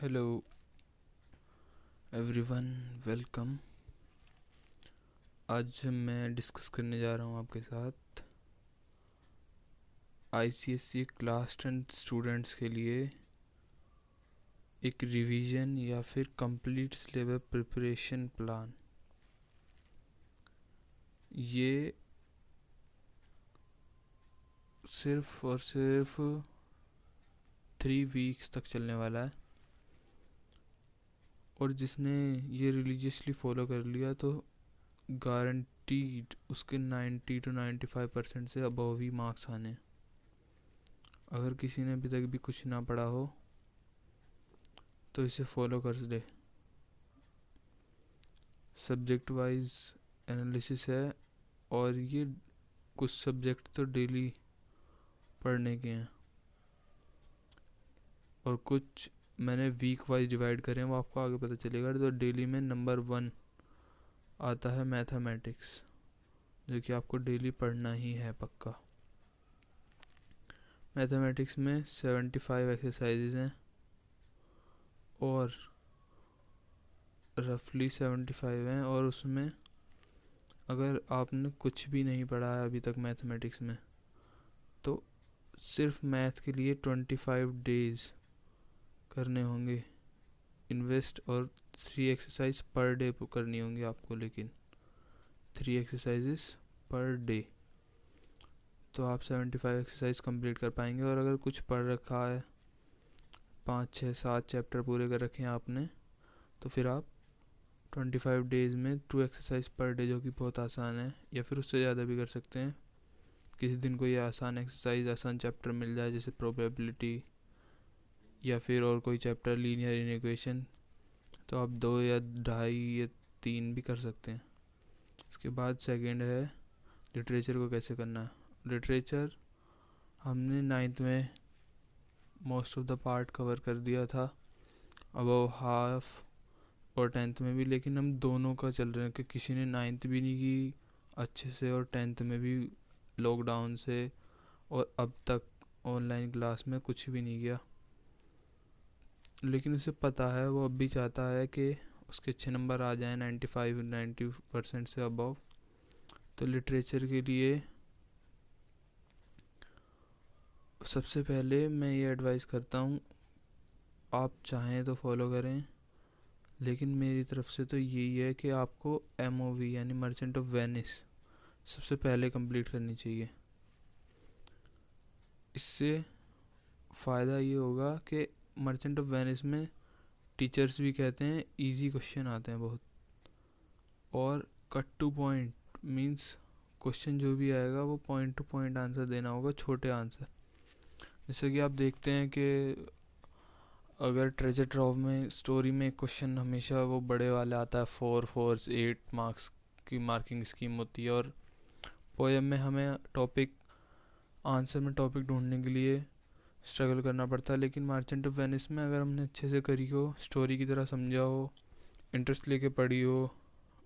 Hello everyone, welcome. आज मैं discuss करने जा रहा हूँ आपके साथ आईसीएसई क्लास 10 स्टूडेंट्स के लिए एक रिवीजन या फिर कंप्लीट सिलेबस प्रिपरेशन प्लान। ये सिर्फ और सिर्फ 3 वीक्स तक चलने वाला है, और जिसने ये रिलीजियसली फॉलो कर लिया तो गारंटीड उसके 90 to 95% से अबव ही मार्क्स आने। अगर किसी ने अभी तक भी कुछ ना पढ़ा हो तो इसे फॉलो कर दे। सब्जेक्ट वाइज एनालिसिस है, और ये कुछ सब्जेक्ट तो डेली पढ़ने के हैं और कुछ मैंने वीक वाइज डिवाइड करे हैं, वो आपको आगे पता चलेगा। तो डेली में नंबर 1 आता है मैथमेटिक्स, जो कि आपको डेली पढ़ना ही है पक्का। मैथमेटिक्स में 75 एक्सरसाइजेज हैं और रफली 75 हैं, और उसमें अगर आपने कुछ भी नहीं पढ़ा है अभी तक मैथमेटिक्स में तो सिर्फ मैथ के लिए 25 डेज करने होंगे इन्वेस्ट, और 3 एक्सरसाइज पर डे करनी होंगी आपको, लेकिन 3 एक्सरसाइजेस पर डे तो आप 75 एक्सरसाइज कंप्लीट कर पाएंगे। और अगर कुछ पढ़ रखा है, 5 6 7 चैप्टर पूरे कर रखे हैं आपने, तो फिर आप 25 डेज में 2 एक्सरसाइज पर डे, जो कि बहुत आसान है, या फिर उससे ज़्यादा भी कर सकते हैं। किसी दिन कोई आसान एक्सरसाइज, आसान चैप्टर मिल जाए जैसे प्रोबेबिलिटी, या फिर और कोई चैप्टर लीनियर इक्वेशन, तो आप 2 या 2.5 या 3 भी कर सकते हैं। इसके बाद सेकंड है लिटरेचर को कैसे करना है। लिटरेचर हमने 9th में most of the part cover कर दिया था, अबव हाफ, और 10th में भी, लेकिन हम दोनों का चल रहे हैं कि किसी ने 9th भी नहीं की अच्छे से और 10th में भी लॉकडाउन से और अब तक ऑनलाइन क्लास में कुछ भी नहीं किया। लेकिन उसे पता है, वो अब भी चाहता है कि उसके अच्छे नंबर आ जाएं 90% से अबव। तो लिटरेचर के लिए सबसे पहले मैं ये एडवाइस करता हूँ, आप चाहें तो फॉलो करें, लेकिन मेरी तरफ से तो यही है कि आपको MOV यानी मर्चेंट ऑफ वेनिस सबसे पहले कंप्लीट करनी चाहिए। इससे फ़ायदा ये होगा कि मर्चेंट ऑफ वेनिस में टीचर्स भी कहते हैं इजी क्वेश्चन आते हैं बहुत, और cut two point means question जो भी आएगा वो पॉइंट टू पॉइंट आंसर देना होगा, छोटे आंसर। जैसे कि आप देखते हैं कि अगर ट्रेजर ट्रॉव में स्टोरी में क्वेश्चन हमेशा वो बड़े वाले आता है, 4 4 8 मार्क्स की मार्किंग स्कीम होती है, और पोएम में हमें टॉपिक आंसर में टॉपिक ढूंढने के लिए स्ट्रगल करना पड़ता है। लेकिन मर्चेंट ऑफ वेनिस में अगर हमने अच्छे से करी हो, स्टोरी की तरह समझा हो, इंटरेस्ट लेके पढ़ी हो,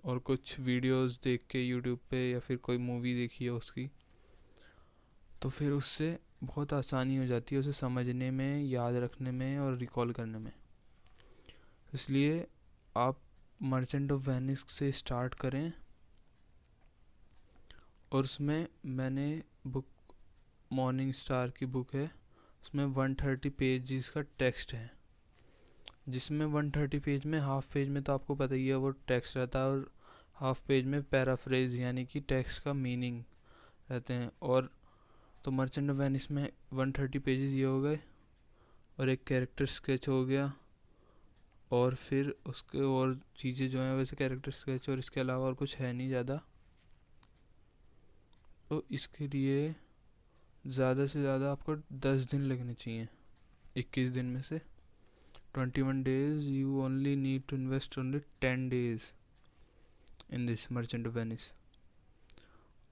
और कुछ वीडियोस देख के यूट्यूब पे या फिर कोई मूवी देखी हो उसकी, तो फिर उससे बहुत आसानी हो जाती है उसे समझने में, याद रखने में और रिकॉल करने में। इसलिए आप मर्चेंट ऑफ वेनिस से स्टार्ट करें, और उसमें मैंने बुक मॉर्निंग स्टार की बुक है, उसमें 130 पेजेस का टेक्स्ट है, जिसमें 130 पेज में हाफ पेज में तो आपको पता ही है वो टेक्स्ट रहता है, और हाफ पेज में पैराफ्रेज यानी कि टेक्स्ट का मीनिंग रहते हैं। और तो मर्चेंट ऑफ वेनिस में 130 पेजेस ये हो गए, और एक कैरेक्टर स्केच हो गया, और फिर उसके और चीज़ें जो हैं वैसे कैरेक्टर स्केच, और इसके अलावा और कुछ है नहीं ज़्यादा। तो इसके लिए ज़्यादा से ज़्यादा आपको 10 दिन लगने चाहिए 21 दिन में से। 21 days you only need to invest only 10 days in this merchant of Venice,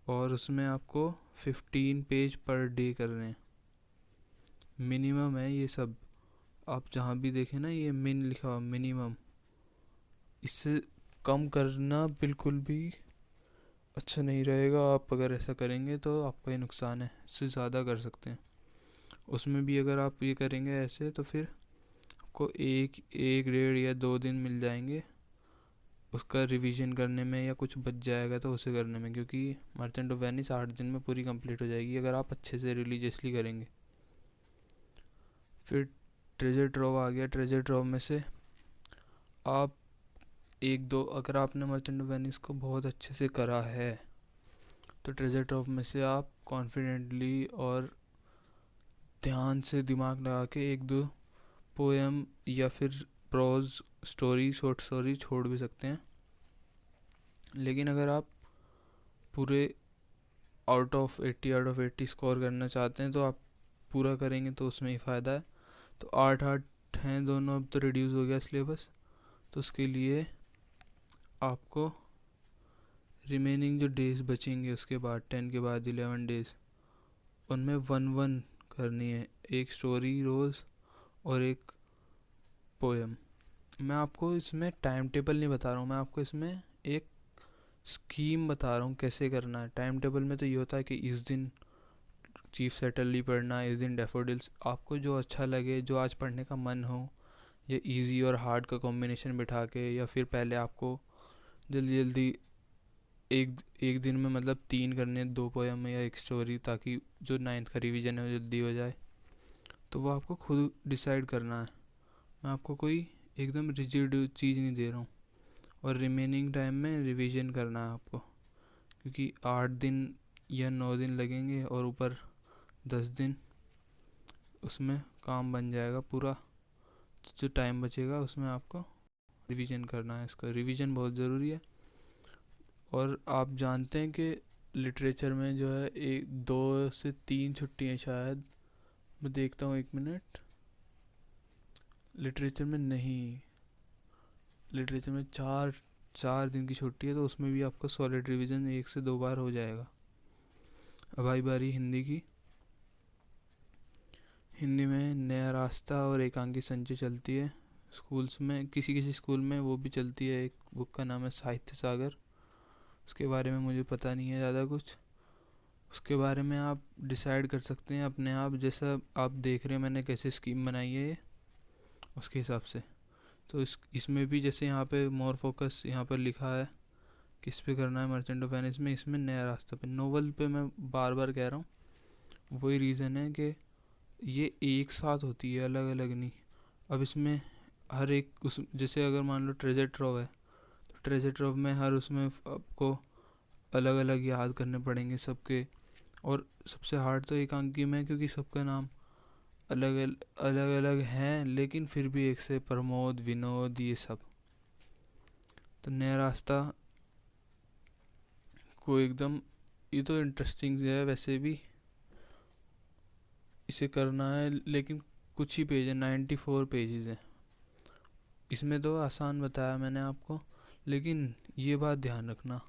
और उसमें आपको 15 पेज पर डे करने हैं, मिनिमम है ये सब। आप जहाँ भी देखें ना ये मिन लिखा हुआ मिनिमम, इससे कम करना बिल्कुल भी अच्छा नहीं रहेगा। आप अगर ऐसा करेंगे तो आपका ही नुकसान है, इससे ज़्यादा कर सकते हैं। उसमें भी अगर आप ये करेंगे ऐसे तो फिर आपको एक एक डेढ़ या 2 दिन मिल जाएंगे उसका रिवीजन करने में, या कुछ बच जाएगा तो उसे करने में, क्योंकि मर्चेंट ऑफ वेनिस 8 दिन में पूरी कंप्लीट हो जाएगी अगर आप अच्छे से रिलीजियसली करेंगे। फिर ट्रेजर ट्रोव आ गया। ट्रेजर ट्रोव में से आप एक दो, अगर आपने मर्चेंट ऑफ वेनिस को बहुत अच्छे से करा है तो ट्रेजर ट्रोव में से आप कॉन्फिडेंटली और ध्यान से दिमाग लगा के एक दो पोएम या फिर प्रोज स्टोरी, शॉर्ट स्टोरी छोड़ भी सकते हैं। लेकिन अगर आप पूरे आउट ऑफ 80 स्कोर करना चाहते हैं तो आप पूरा करेंगे तो उसमें ही फ़ायदा है। तो 8 हैं दोनों, अब तो रिड्यूस हो गया सिलेबस, तो उसके लिए आपको रिमेनिंग जो डेज बचेंगे उसके बाद 10 के बाद 11 डेज, उनमें 1-1 करनी है, एक स्टोरी रोज़ और एक पोएम। मैं आपको इसमें टाइम टेबल नहीं बता रहा हूँ, मैं आपको इसमें एक स्कीम बता रहा हूँ कैसे करना है। टाइम टेबल में तो ये होता है कि इस दिन चीफ सेटल पढ़ना है, इस दिन डैफोडिल्स, आपको जो अच्छा लगे, जो आज पढ़ने का मन हो, या इजी और हार्ड का कॉम्बिनेशन बिठा के, या फिर पहले आपको जल्दी जल्दी एक दिन में मतलब 3 करने, 2 पोएम या एक स्टोरी, ताकि जो 9th का रिवीजन है वो जल्दी हो जाए, तो वो आपको खुद डिसाइड करना है। मैं आपको कोई एकदम रिजिड चीज़ नहीं दे रहा हूँ। और रिमेनिंग टाइम में रिवीजन करना है आपको, क्योंकि 8 दिन या 9 दिन लगेंगे और ऊपर 10 दिन, उसमें काम बन जाएगा पूरा। तो जो टाइम बचेगा उसमें आपको रिवीजन करना है। इसका रिवीजन बहुत ज़रूरी है। और आप जानते हैं कि लिटरेचर में जो है 2 से 3 छुट्टियाँ शायद, मैं देखता हूँ 1 मिनट, लिटरेचर में नहीं, लिटरेचर में 4 दिन की छुट्टी है, तो उसमें भी आपका सॉलिड रिवीजन 1 से 2 बार हो जाएगा। अब आई बारी हिंदी की। हिंदी में नया रास्ता और एकांकी संचय चलती है स्कूल्स में, किसी किसी स्कूल में वो भी चलती है। एक बुक का नाम है साहित्य सागर, उसके बारे में मुझे पता नहीं है ज़्यादा कुछ। उसके बारे में आप डिसाइड कर सकते हैं अपने आप, जैसा आप देख रहे हैं मैंने कैसे स्कीम बनाई है ये, उसके हिसाब से। तो इसमें भी जैसे यहाँ पे मोर फोकस यहाँ पर लिखा है किस पे करना है मर्चेंट ऑफ वेनिस में, इसमें नया रास्ता पे, नोवेल पे मैं बार बार कह रहा हूँ। वही रीज़न है कि ये एक साथ होती है, अलग अलग नहीं। अब इसमें हर एक उस, जैसे अगर मान लो ट्रेजर ट्रोव है, तो ट्रेजर ट्रोव में हर उसमें आपको अलग अलग याद करने पड़ेंगे सबके। और सबसे हार्ड तो एकांकी में है, क्योंकि सबका नाम अलग अलग हैं, लेकिन फिर भी एक से प्रमोद, विनोद, ये सब। तो नया रास्ता को एकदम, ये तो इंटरेस्टिंग है वैसे भी, इसे करना है, लेकिन कुछ ही पेज है, 94 पेजेस हैं। इसमें तो आसान बताया मैंने आपको, लेकिन ये बात ध्यान रखना,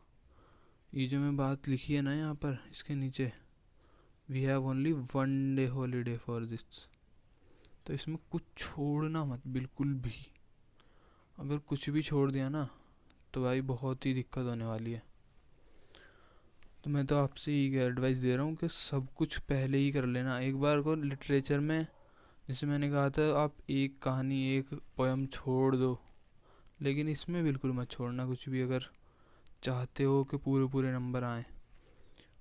ये जो मैं बात लिखी है ना यहाँ पर इसके नीचे, we have only 1 day holiday for this, तो इसमें कुछ छोड़ना मत बिल्कुल भी। अगर कुछ भी छोड़ दिया ना तो भाई बहुत ही दिक्कत होने वाली है। तो मैं तो आपसे ये एडवाइस दे रहा हूँ कि सब कुछ पहले ही कर लेना। एक बार को लिटरेचर में, जैसे मैंने कहा था, आप एक कहानी, एक पोएम छोड़ दो, लेकिन इसमें बिल्कुल मत छोड़ना कुछ भी। अगर चाहते हो कि पूरे पूरे नंबर आए,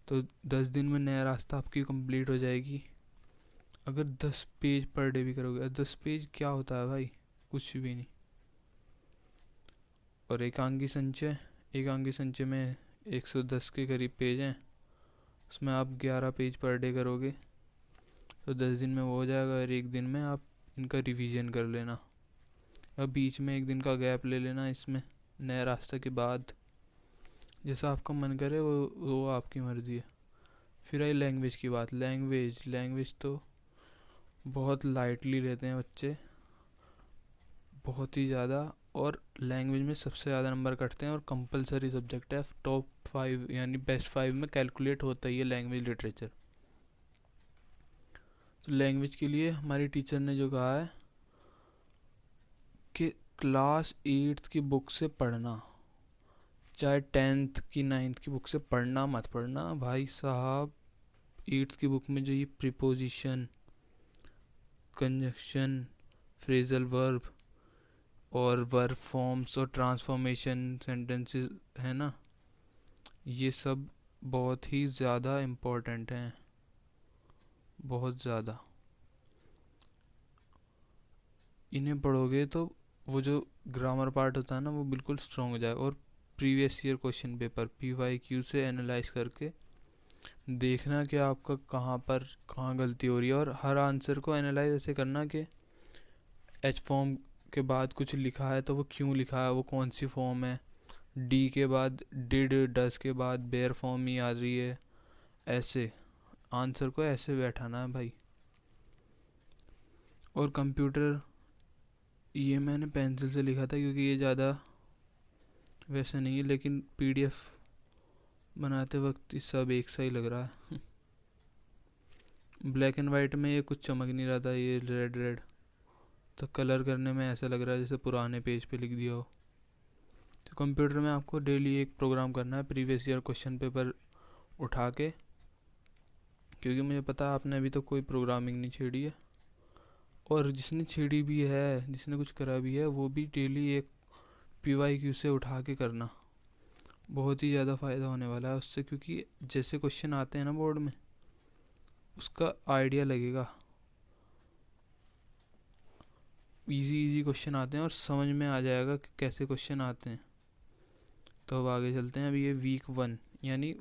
तो 10 दिन में नया रास्ता आपकी कंप्लीट हो जाएगी। अगर 10 पेज पर डे भी करोगे, 10 पेज क्या होता है भाई, कुछ भी नहीं। और एकांकी संचय में 110 के करीब पेज हैं, उसमें आप 11 पेज पर डे करोगे तो 10 दिन में वो हो जाएगा। और एक दिन में आप इनका रिवीजन कर लेना, अब बीच में एक दिन का गैप ले लेना इसमें नया रास्ता के बाद, जैसा आपका मन करे वो आपकी मर्ज़ी है। फिर आई लैंग्वेज की बात। लैंग्वेज तो बहुत लाइटली लेते हैं बच्चे, बहुत ही ज़्यादा। और लैंग्वेज में सबसे ज़्यादा नंबर कटते हैं, और कंपलसरी सब्जेक्ट है, टॉप 5 यानी बेस्ट 5 में कैलकुलेट होता ही है लैंग्वेज लिटरेचर। तो लैंग्वेज के लिए हमारी टीचर ने जो कहा है कि क्लास 8th की बुक से पढ़ना, चाहे 10th की 9th की बुक से पढ़ना मत पढ़ना भाई साहब। 8th की बुक में जो ये प्रीपोजिशन, कंजक्शन, फ्रेजल वर्ब और वर्ब फॉर्म्स और ट्रांसफॉर्मेशन सेंटेंसेस है ना, ये सब बहुत ही ज़्यादा इम्पोर्टेंट हैं, बहुत ज़्यादा। इन्हें पढ़ोगे तो वो जो ग्रामर पार्ट होता है ना वो बिल्कुल स्ट्रॉन्ग हो जाएगा। और previous year question paper PYQ से एनालाइज करके देखना कि आपका कहाँ गलती हो रही है, और हर आंसर को एनालाइज ऐसे करना कि H फॉर्म के बाद कुछ लिखा है तो वो क्यों लिखा है, वो कौन सी फॉर्म है, D के बाद डिड डस के बाद बेयर फॉर्म ही आ रही है, ऐसे आंसर को ऐसे बैठाना है भाई। और कंप्यूटर, ये मैंने पेंसिल से लिखा था क्योंकि ये ज़्यादा वैसे नहीं है, लेकिन PDF बनाते वक्त सब एक सा ही लग रहा है। ब्लैक एंड वाइट में ये कुछ चमक नहीं रहा था, ये रेड रेड, तो कलर करने में ऐसा लग रहा है जैसे पुराने पेज पे लिख दिया हो। तो कंप्यूटर में आपको डेली एक प्रोग्राम करना है प्रीवियस ईयर क्वेश्चन पेपर उठा के, क्योंकि मुझे पता है आपने अभी तक कोई प्रोग्रामिंग नहीं छेड़ी है, और जिसने छेड़ी भी है, जिसने कुछ करा भी है, वो भी डेली एक PYQ से उठा के करना, बहुत ही ज़्यादा फ़ायदा होने वाला है उससे, क्योंकि जैसे क्वेश्चन आते हैं ना बोर्ड में उसका आइडिया लगेगा। इजी इजी क्वेश्चन आते हैं और समझ में आ जाएगा कि कैसे क्वेश्चन आते हैं। तो अब आगे चलते हैं। अभी ये वीक 1 यानी